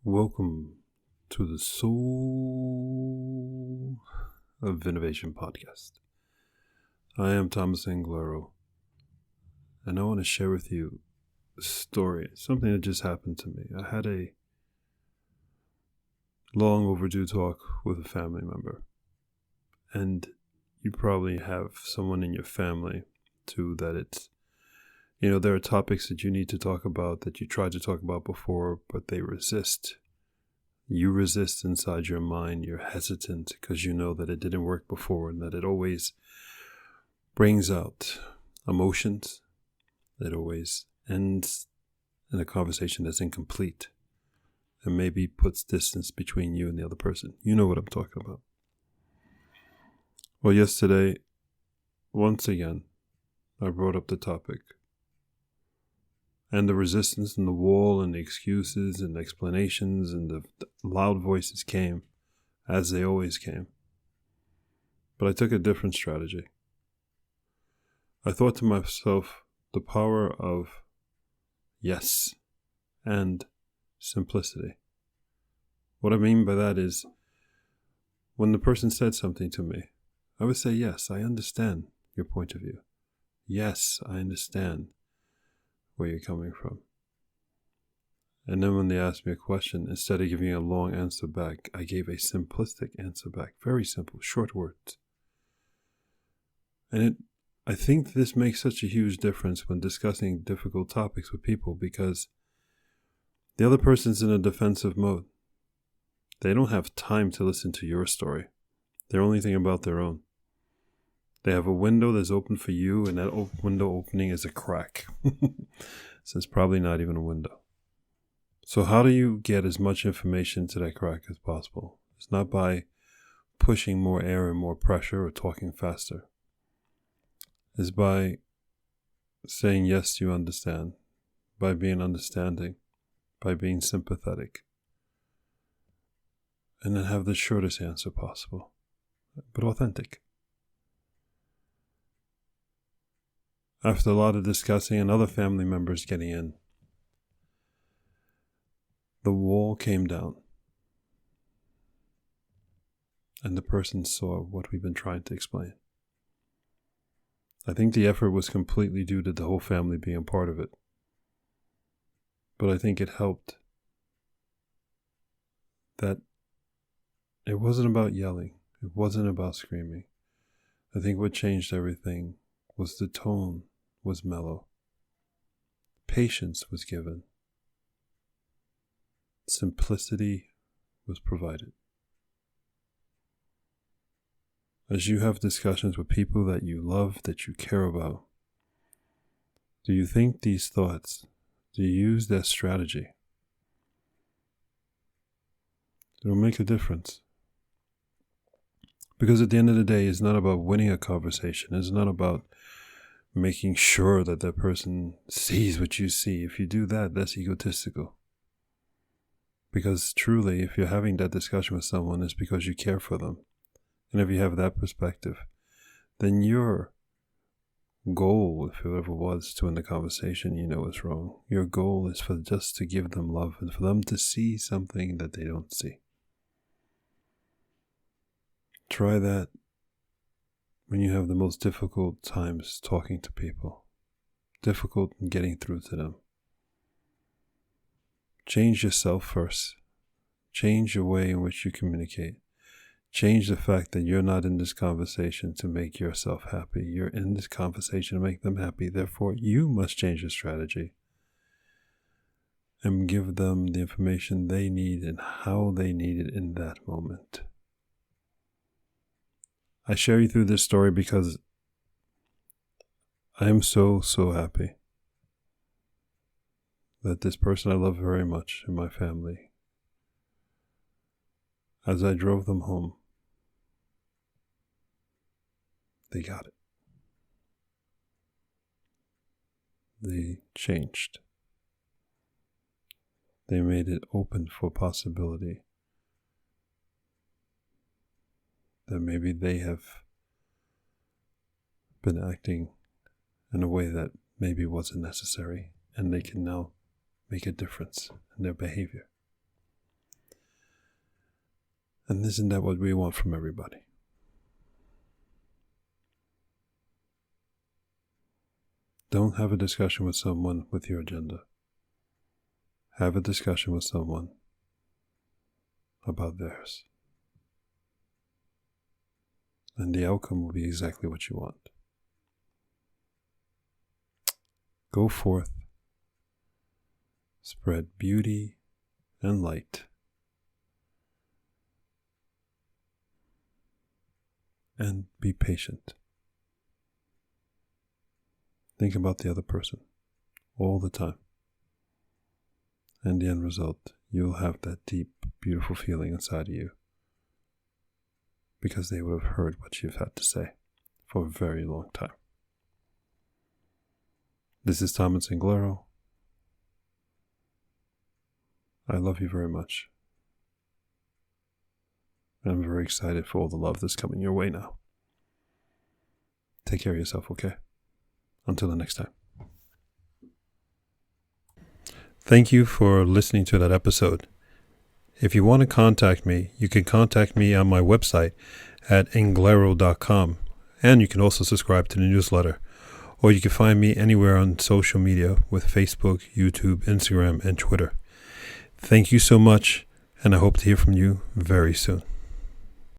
Welcome to the Soul of Innovation podcast. I am Thomas Anglero, and I want to share with you a story, something that just happened to me. I had a long overdue talk with a family member, and you probably have someone in your family too that there are topics that you need to talk about that you tried to talk about before, but they resist. You resist inside your mind. You're hesitant because you know that it didn't work before and that it always brings out emotions. It always ends in a conversation that's incomplete and maybe puts distance between you and the other person. You know what I'm talking about. Well, yesterday, once again, I brought up the topic. And the resistance and the wall and the excuses and the explanations and the loud voices came, as they always came. But I took a different strategy. I thought to myself, the power of yes and simplicity. What I mean by that is, when the person said something to me, I would say, yes, I understand your point of view. Yes, I understand where you're coming from. And then when they asked me a question, instead of giving a long answer back, I gave a simplistic answer back. Very simple, short words. And I think this makes such a huge difference when discussing difficult topics with people, because the other person's in a defensive mode. They don't have time to listen to your story. They're only thinking about their own. They have a window that's open for you, and that window opening is a crack. So it's probably not even a window. So how do you get as much information to that crack as possible? It's not by pushing more air and more pressure or talking faster. It's by saying, yes, you understand, by being understanding, by being sympathetic, and then have the shortest answer possible, but authentic. After a lot of discussing and other family members getting in, the wall came down. And the person saw what we've been trying to explain. I think the effort was completely due to the whole family being part of it. But I think it helped that it wasn't about yelling. It wasn't about screaming. I think what changed everything was the tone was mellow. Patience was given. Simplicity was provided. As you have discussions with people that you love, that you care about, do you think these thoughts? Do you use that strategy? It'll make a difference. Because at the end of the day, it's not about winning a conversation. It's not about making sure that that person sees what you see. If you do that, that's egotistical. Because truly, if you're having that discussion with someone, it's because you care for them. And if you have that perspective, then your goal, if it ever was to end the conversation, is wrong. Your goal is for just to give them love and for them to see something that they don't see. Try that when you have the most difficult times talking to people, difficult in getting through to them. Change yourself first. Change your way in which you communicate. Change the fact that you're not in this conversation to make yourself happy. You're in this conversation to make them happy. Therefore, you must change your strategy and give them the information they need and how they need it in that moment. I share you through this story because I am so happy that this person I love very much in my family, as I drove them home, they got it. They changed. They made it open for possibility that maybe they have been acting in a way that maybe wasn't necessary, and they can now make a difference in their behavior. And isn't that what we want from everybody? Don't have a discussion with someone with your agenda. Have a discussion with someone about theirs. And the outcome will be exactly what you want. Go forth, spread beauty and light, and be patient. Think about the other person all the time. And the end result, you'll have that deep, beautiful feeling inside of you, because they would have heard what you've had to say for a very long time. This is Thomas Anglero. I love you very much. And I'm very excited for all the love that's coming your way now. Take care of yourself, okay? Until the next time. Thank you for listening to that episode. If you want to contact me, you can contact me on my website at anglero.com, and you can also subscribe to the newsletter. Or you can find me anywhere on social media with Facebook, YouTube, Instagram, and Twitter. Thank you so much, and I hope to hear from you very soon.